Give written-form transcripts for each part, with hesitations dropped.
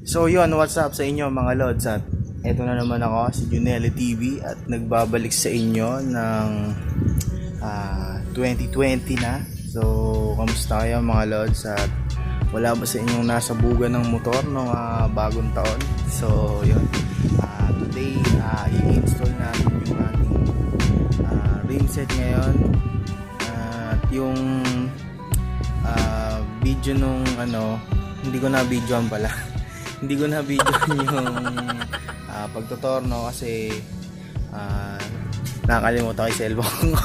So yun, what's up sa inyo mga lods, at eto na naman ako, si Junelie TV, at nagbabalik sa inyo ng 2020 na. So kamusta kayo mga lods, at wala ba sa inyong nasa buga ng motor ng bagong taon? So yun, today i-install natin yung ating RIMSET ngayon, at yung video nung hindi ko na videoan pala. Hindi ko na videoan yung pagtotorno kasi nakakalimutan ko yung cellphone ko.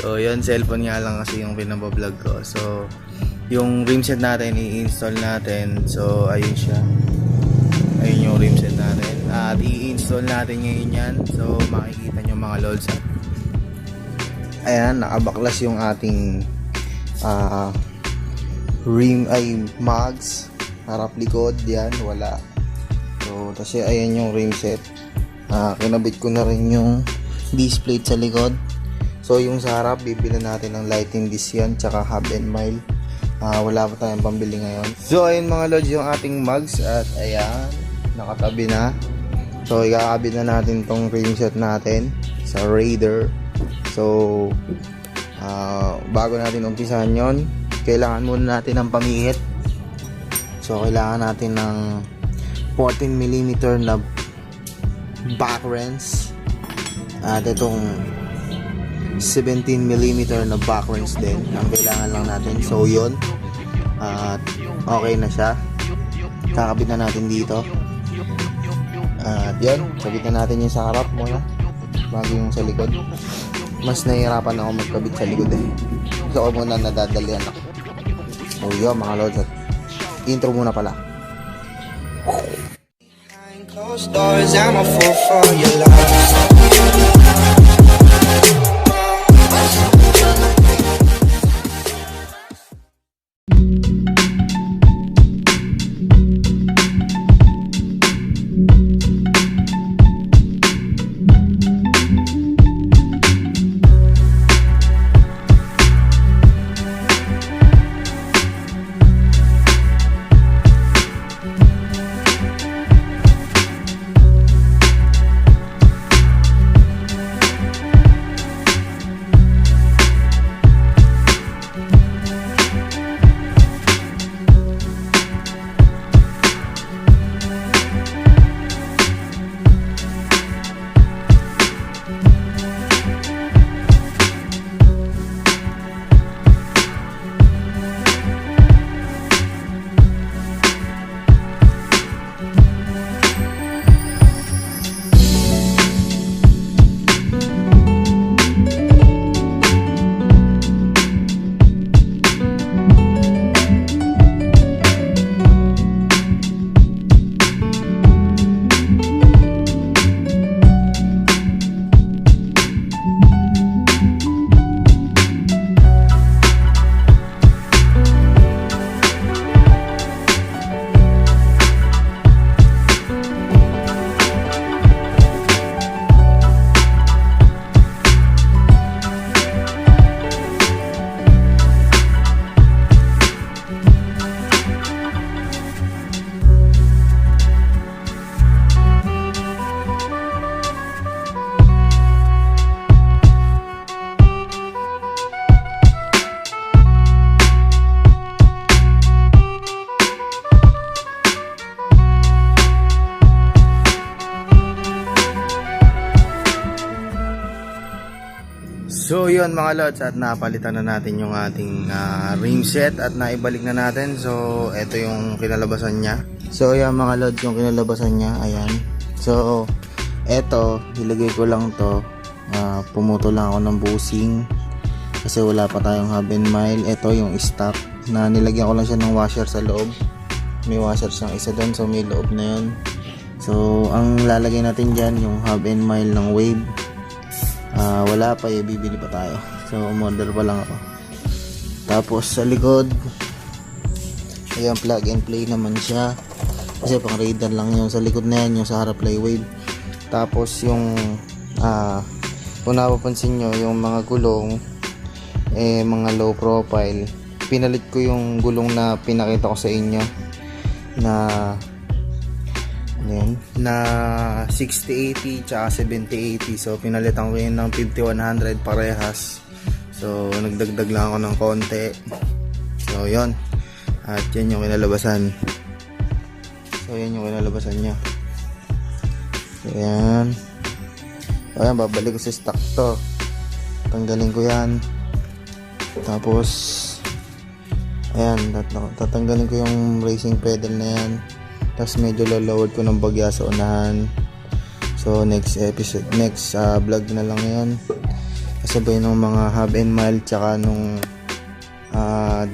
So yun, cellphone nga lang kasi yung pinabablog ko. So yung RIMSET natin i-install natin. So ayun siya, ayun yung RIMSET natin, at i-install natin ngayon yan. So makikita nyo mga lods, ayan, nakabaklas yung ating mags, harap likod, yan, wala. So, kasi ayan yung RIMSET. Kinabit ko na rin yung display sa likod. So, yung sa harap, bibili natin ng lighting disc yan, tsaka hub and mile. Wala pa tayong pambili ngayon. So, ayun mga lods, yung ating mags, at ayan, nakatabi na. So, ikakabit na natin tong RIMSET natin sa Raider. So, bago natin umpisahan yon, kailangan muna natin ng pamihit. So kailangan natin ng 14mm na back wrench, at itong 17mm na back wrench din ang kailangan lang natin. So yun, at okay na siya. Kakabit na natin dito, at yun, kabit na natin yung sa harap muna bago yung sa likod. Mas nahihirapan ako magkabit sa likod eh. So ako muna, nadadalian ako. So yun mga lods, at intro muna pala. Behind closed doors, I'm a fool for your love. So yun mga lods, at napalitan na natin yung ating RIMSET at naibalik na natin. So ito yung kinalabasan niya. So yan mga lods, yung kinalabasan niya, ayan. So eto, ilagay ko lang to, pumuto lang ako ng bushing kasi wala pa tayong hub and mile. Ito yung stock na nilagyan ko lang siya ng washer sa loob. May washer siyang isa doon, so may loob na yun. So ang lalagay natin dyan yung hub and mile ng wave. Wala pa, bibili pa tayo. So order pa lang ako. Tapos sa likod, ayan, plug and play naman siya kasi pang Raider lang yung sa likod na yan, yung sa harap play wave. Tapos yung kung napapansin nyo, yung mga gulong mga low profile, pinalit ko yung gulong na pinakita ko sa inyo na yan, na 6080 tsaka 7080. So pinalitan ko yun ng 5100 parehas. So nagdagdag lang ako ng konti. So yon. At yan yung kinalabasan. So yan yung kinalabasan niya. So yan. So yan, babalik ko sa stock to. Tanggalin ko yan. Tapos ayan, tatanggalin ko yung racing pedal na yan. Tapos medyo lower ko ng bagya sa unahan. So next episode, next vlog na lang yan. Kasabay ng mga hub and mile tsaka nung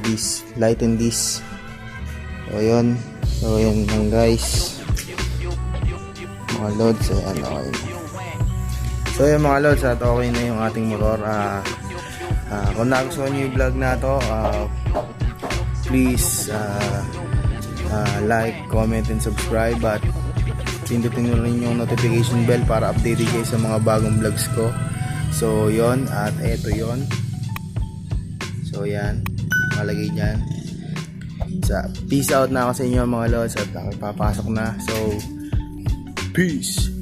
disc, light and disc. So yun. So yun lang guys. Mga loads, ayan, okay. So yun mga loads, at okay na yung ating motor. Kung nagustuhan nyo yung vlog na to, please like, comment, and subscribe, at pindutin nyo rin yung notification bell para updated kayo sa mga bagong vlogs ko. So yon, at eto yon. So yan, malagay dyan. Peace out na ako sa inyo mga lods, at ako papasok na. So peace.